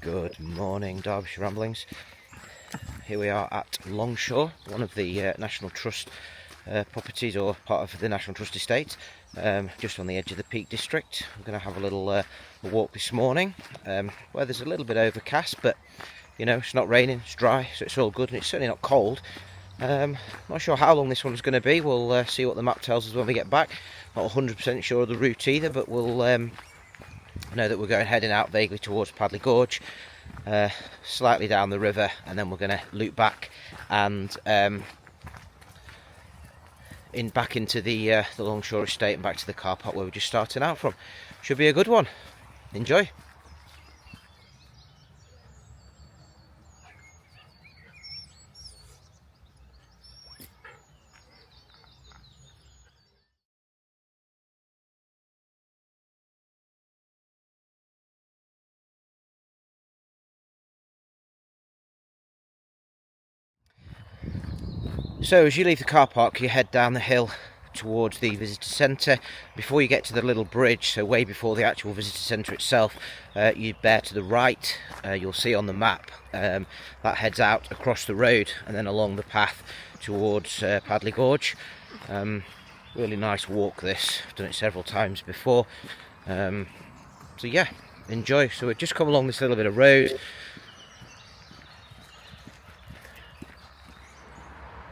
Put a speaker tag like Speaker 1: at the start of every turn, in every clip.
Speaker 1: Good morning, Derbyshire Ramblings. Here we are at Longshaw, one of the National Trust properties, or part of the National Trust estate, just on the edge of the Peak District. I'm going to have a little walk this morning, where there's a little bit overcast, but you know, it's not raining, it's dry, so it's all good, and it's certainly not cold. Not sure how long this one's going to be. We'll see what the map tells us when we get back. Not 100% sure of the route either, but we'll know that we're heading out vaguely towards Padley Gorge, slightly down the river, and then we're going to loop back and back into the Longshaw Estate and back to the car park where we're just starting out from. Should be a good one. Enjoy. So as you leave the car park, you head down the hill towards the visitor centre. Before you get to the little bridge, so way before the actual visitor centre itself, you bear to the right. You'll see on the map that heads out across the road and then along the path towards Padley Gorge. Really nice walk this. I've done it several times before. So yeah, enjoy. So we've just come along this little bit of road.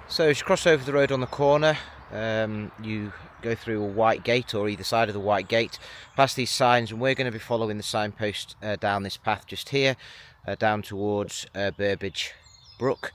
Speaker 1: So as you cross over the road on the corner, you go through a white gate, or either side of the white gate, past these signs, and we're going to be following the signpost down this path just here, down towards Burbage Brook.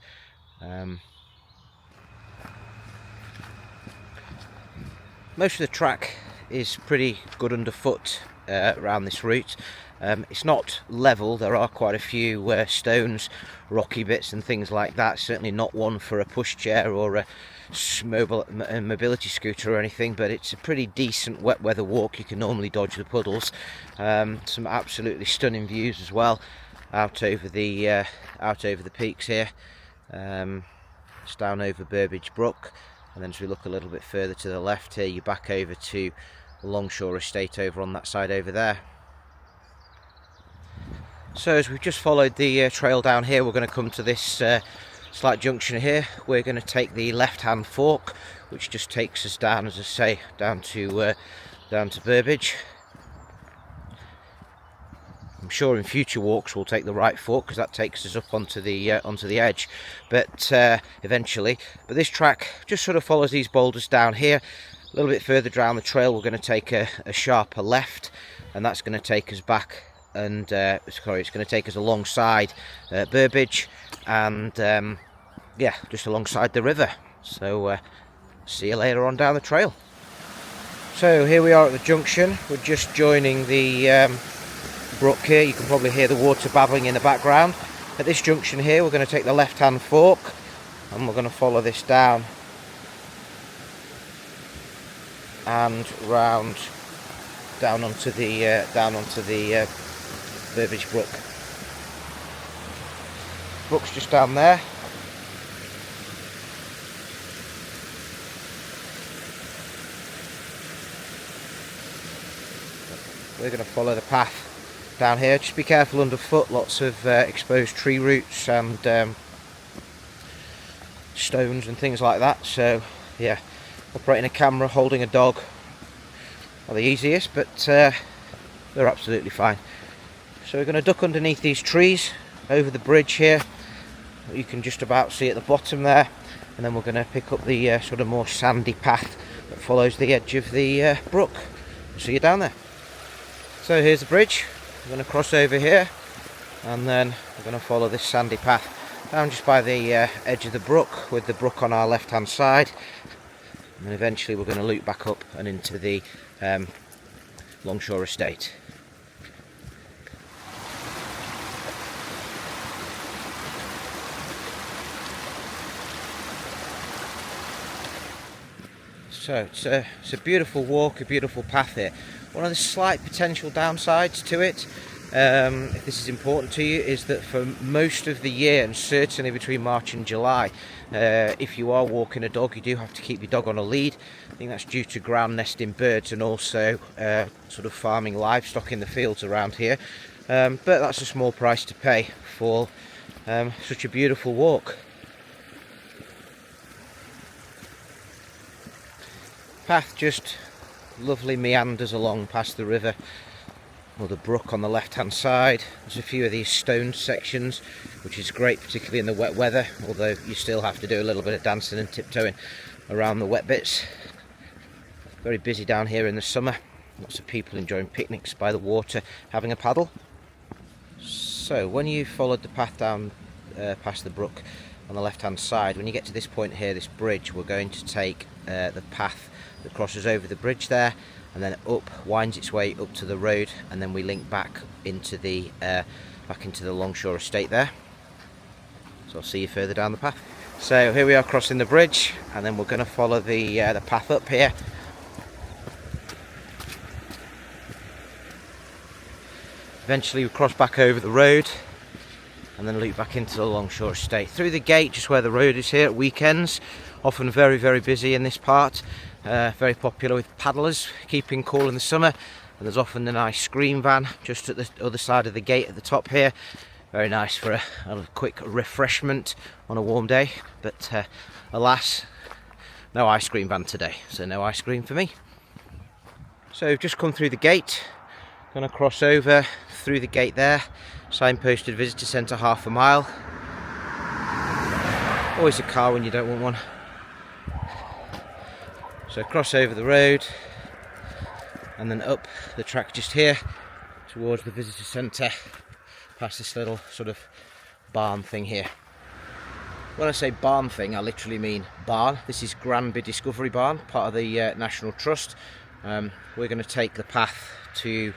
Speaker 1: Most of the track is pretty good underfoot around this route. It's not level. There are quite a few stones, rocky bits and things like that. Certainly not one for a pushchair or a mobility scooter or anything, but it's a pretty decent wet weather walk. You can normally dodge the puddles. Some absolutely stunning views as well out over the peaks here. It's down over Burbage Brook, and then as we look a little bit further to the left here, you're back over to the Longshaw Estate over on that side over there. So as we've just followed the trail down here, we're going to come to this slight junction here. We're going to take the left-hand fork, which just takes us down, as I say, down to Burbage. I'm sure in future walks we'll take the right fork, because that takes us up onto the edge. But eventually, but this track just sort of follows these boulders down here. A little bit further down the trail, we're going to take a sharper left, and that's going to take us back. And it's going to take us alongside Burbage, and yeah, just alongside the river. So see you later on down the trail. So here we are at the junction. We're just joining the brook here. You can probably hear the water babbling in the background. At this junction here, we're going to take the left-hand fork, and we're going to follow this down and round down onto the Burbage Brook. Brook's just down there. We're going to follow the path down here. Just be careful underfoot. Lots of exposed tree roots and stones and things like that. So yeah, operating a camera, holding a dog, are the easiest, but they're absolutely fine. So we're going to duck underneath these trees over the bridge here. You can just about see at the bottom there, and then we're going to pick up the sort of more sandy path that follows the edge of the brook. See you down there. So here's the bridge. We're going to cross over here, and then we're going to follow this sandy path down just by the edge of the brook, with the brook on our left hand side, and then eventually we're going to loop back up and into the Longshaw Estate. So it's a beautiful walk, a beautiful path here. One of the slight potential downsides to it, if this is important to you, is that for most of the year, and certainly between March and July, if you are walking a dog, you do have to keep your dog on a lead. I think that's due to ground nesting birds and also sort of farming livestock in the fields around here. but that's a small price to pay for such a beautiful walk. Path just lovely meanders along past the river or the brook on the left hand side. There's a few of these stone sections, which is great, particularly in the wet weather, although you still have to do a little bit of dancing and tiptoeing around the wet bits. Very busy down here in the summer, lots of people enjoying picnics by the water, having a paddle. So when you followed the path down past the brook on the left hand side, when you get to this point here, this bridge, we're going to take the path that crosses over the bridge there, and then up, winds its way up to the road, and then we link back into the Longshaw Estate there. So I'll see you further down the path. So here we are crossing the bridge, and then we're going to follow the path up here. Eventually we cross back over the road and then loop back into the Longshaw Estate. Through the gate, just where the road is here at weekends, often very, very busy in this part. Very popular with paddlers, keeping cool in the summer. And there's often an ice cream van just at the other side of the gate at the top here. Very nice for a quick refreshment on a warm day. But alas, no ice cream van today, so no ice cream for me. So we've just come through the gate. Going to cross over through the gate there. Signposted visitor centre, half a mile. Always a car when you don't want one. So cross over the road and then up the track just here towards the visitor centre, past this little sort of barn thing here. When I say barn thing, I literally mean barn. This is Granby Discovery Barn, part of the National Trust. We're going to take the path through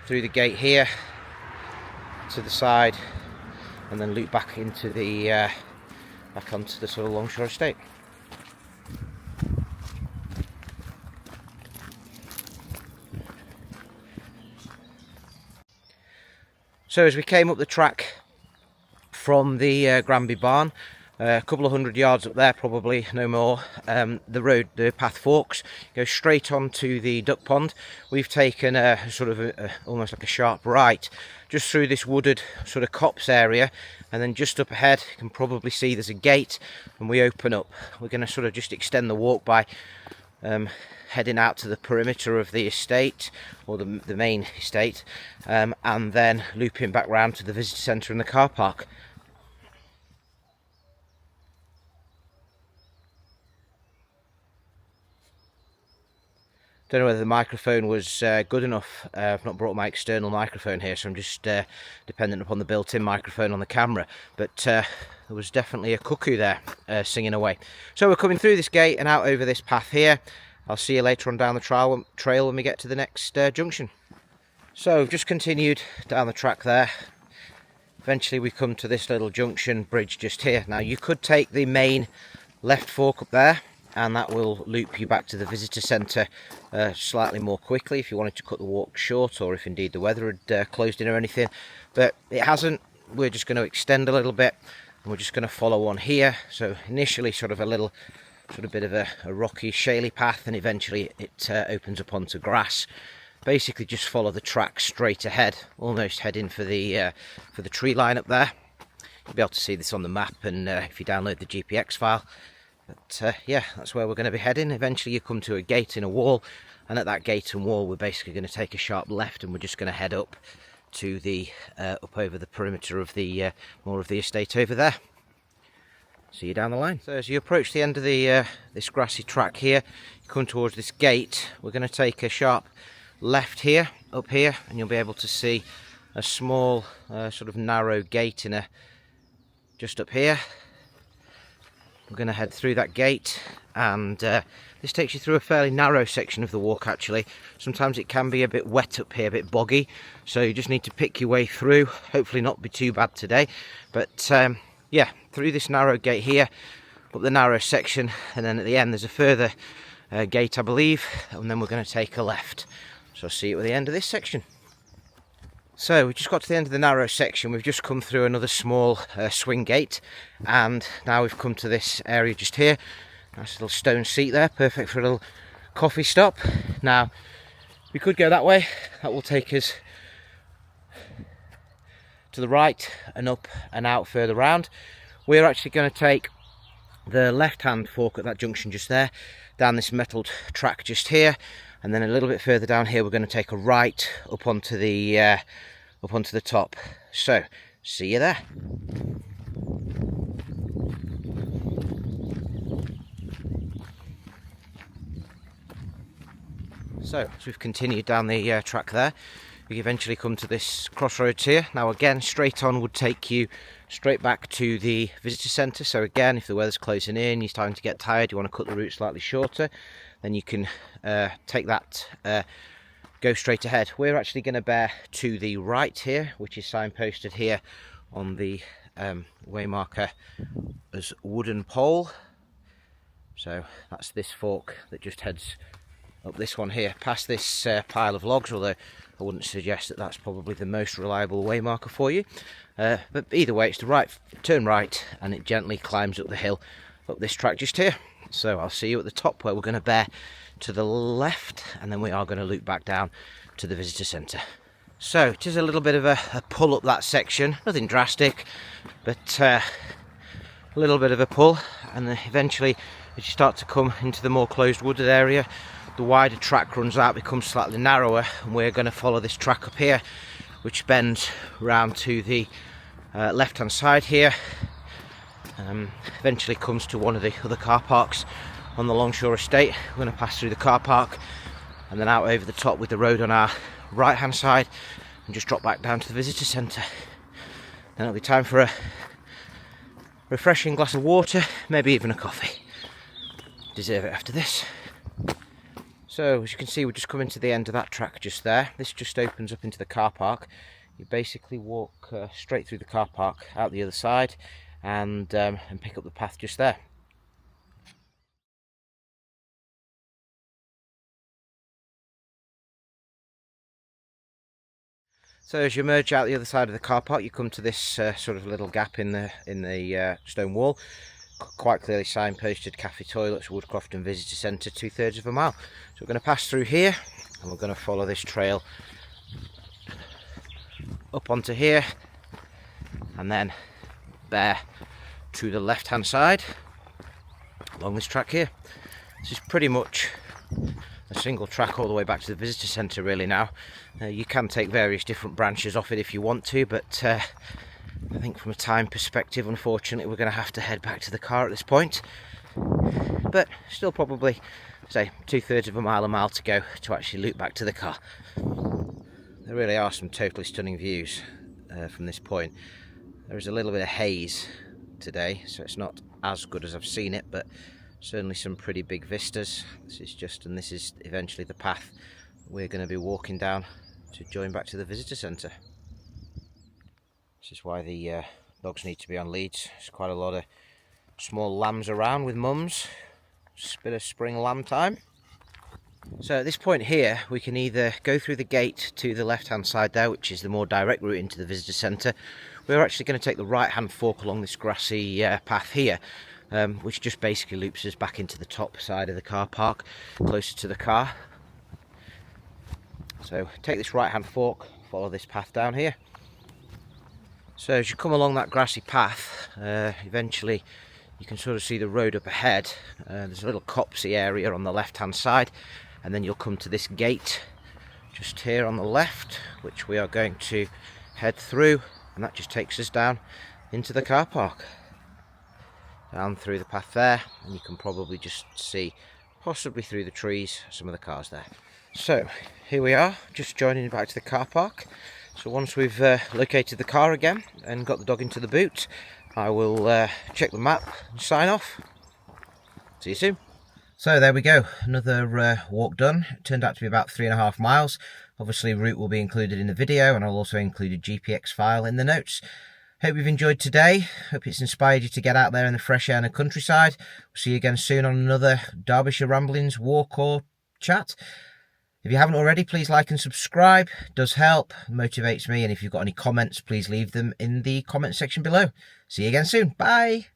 Speaker 1: the gate here to the side and then loop back into back onto the sort of Longshaw Estate. So as we came up the track from the Granby barn, a couple of 100 yards up there, probably no more, the path forks, goes straight onto the duck pond. We've taken almost like a sharp right just through this wooded sort of copse area, and then just up ahead you can probably see there's a gate, and we open up. We're going to sort of just extend the walk by heading out to the perimeter of the estate, or the main estate, and then looping back round to the visitor centre and the car park. Don't know whether the microphone was good enough. I've not brought my external microphone here, so I'm just dependent upon the built-in microphone on the camera. But there was definitely a cuckoo there singing away. So we're coming through this gate and out over this path here. I'll see you later on down the trail when we get to the next junction. So we've just continued down the track there. Eventually we come to this little junction bridge just here. Now you could take the main left fork up there, and that will loop you back to the visitor centre slightly more quickly if you wanted to cut the walk short, or if indeed the weather had closed in or anything. But it hasn't. We're just going to extend a little bit, and we're just going to follow on here. So initially sort of bit of a rocky, shaly path, and eventually it opens up onto grass. Basically just follow the track straight ahead, almost heading for the tree line up there. You'll be able to see this on the map, and if you download the GPX file. But yeah, that's where we're going to be heading. Eventually you come to a gate in a wall, and at that gate and wall we're basically going to take a sharp left, and we're just going to head up to the up over the perimeter of the more of the estate over there. See you down the line. So as you approach the end of the this grassy track here, you come towards this gate. We're going to take a sharp left here, up here, and you'll be able to see a small sort of narrow gate just up here. We're going to head through that gate, and this takes you through a fairly narrow section of the walk actually. Sometimes it can be a bit wet up here, a bit boggy, so you just need to pick your way through. Hopefully not be too bad today, but yeah, through this narrow gate here, up the narrow section, and then at the end there's a further gate I believe, and then we're going to take a left. So I'll see you at the end of this section. So we just got to the end of the narrow section. We've just come through another small swing gate, and now we've come to this area just here. Nice little stone seat there, perfect for a little coffee stop. Now we could go that way, that will take us to the right and up and out further round. We're actually going to take the left hand fork at that junction just there, down this metalled track just here, and then a little bit further down here we're going to take a right up onto the top. So see you there. So as we've continued down the track there, we eventually come to this crossroads here. Now again, straight on would take you straight back to the visitor centre. So again, if the weather's closing in, you're starting to get tired, you want to cut the route slightly shorter, then you can take that, go straight ahead. We're actually going to bear to the right here, which is signposted here on the way marker as wooden pole. So that's this fork that just heads up this one here, past this pile of logs, although I wouldn't suggest that that's probably the most reliable way marker for you. But either way, it's the right, turn right, and it gently climbs up the hill, up this track just here. So I'll see you at the top where we're going to bear to the left, and then we are going to loop back down to the visitor centre. So it is a little bit of a pull up that section, nothing drastic, but a little bit of a pull, and then eventually as you start to come into the more closed wooded area, the wider track runs out, becomes slightly narrower, and we're going to follow this track up here, which bends round to the left hand side here, eventually comes to one of the other car parks on the Longshaw Estate. We're going to pass through the car park and then out over the top with the road on our right hand side and just drop back down to the visitor centre. Then it'll be time for a refreshing glass of water, maybe even a coffee. Deserve it after this. So as you can see, we're just coming to the end of that track just there. This just opens up into the car park. You basically walk straight through the car park out the other side and pick up the path just there. So as you emerge out the other side of the car park, you come to this sort of little gap in the stone wall. Quite clearly signposted Cafe Toilets, Woodcrofton Visitor Centre, 2/3 of a mile. So we're going to pass through here and we're going to follow this trail up onto here and then bear to the left hand side along this track here. This is pretty much a single track all the way back to the visitor centre really now. You can take various different branches off it if you want to, but I think from a time perspective, unfortunately, we're going to have to head back to the car at this point. But still probably, say, 2/3 of a mile to go to actually loop back to the car. There really are some totally stunning views from this point. There is a little bit of haze today, so it's not as good as I've seen it, but certainly some pretty big vistas. This is eventually the path we're going to be walking down to join back to the visitor centre. This is why the dogs need to be on leads. There's quite a lot of small lambs around with mums. Just a bit of spring lamb time. So at this point here, we can either go through the gate to the left hand side there, which is the more direct route into the visitor centre. We're actually going to take the right hand fork along this grassy path here, which just basically loops us back into the top side of the car park, closer to the car. So take this right hand fork, follow this path down here. So as you come along that grassy path, eventually you can sort of see the road up ahead. There's a little copsey area on the left hand side, and then you'll come to this gate just here on the left, which we are going to head through, and that just takes us down into the car park. Down through the path there, and you can probably just see, possibly through the trees, some of the cars there. So here we are, just joining back to the car park. So once we've located the car again and got the dog into the boot, I will check the map and sign off. See you soon. So there we go, another walk done. It turned out to be about 3.5 miles. Obviously route will be included in the video, and I'll also include a GPX file in the notes. Hope you've enjoyed today. Hope it's inspired you to get out there in the fresh air and the countryside. We'll see you again soon on another Derbyshire Ramblings walk or chat. If you haven't already, please like and subscribe. It does help, motivates me, and if you've got any comments, please leave them in the comment section below. See you again soon. Bye.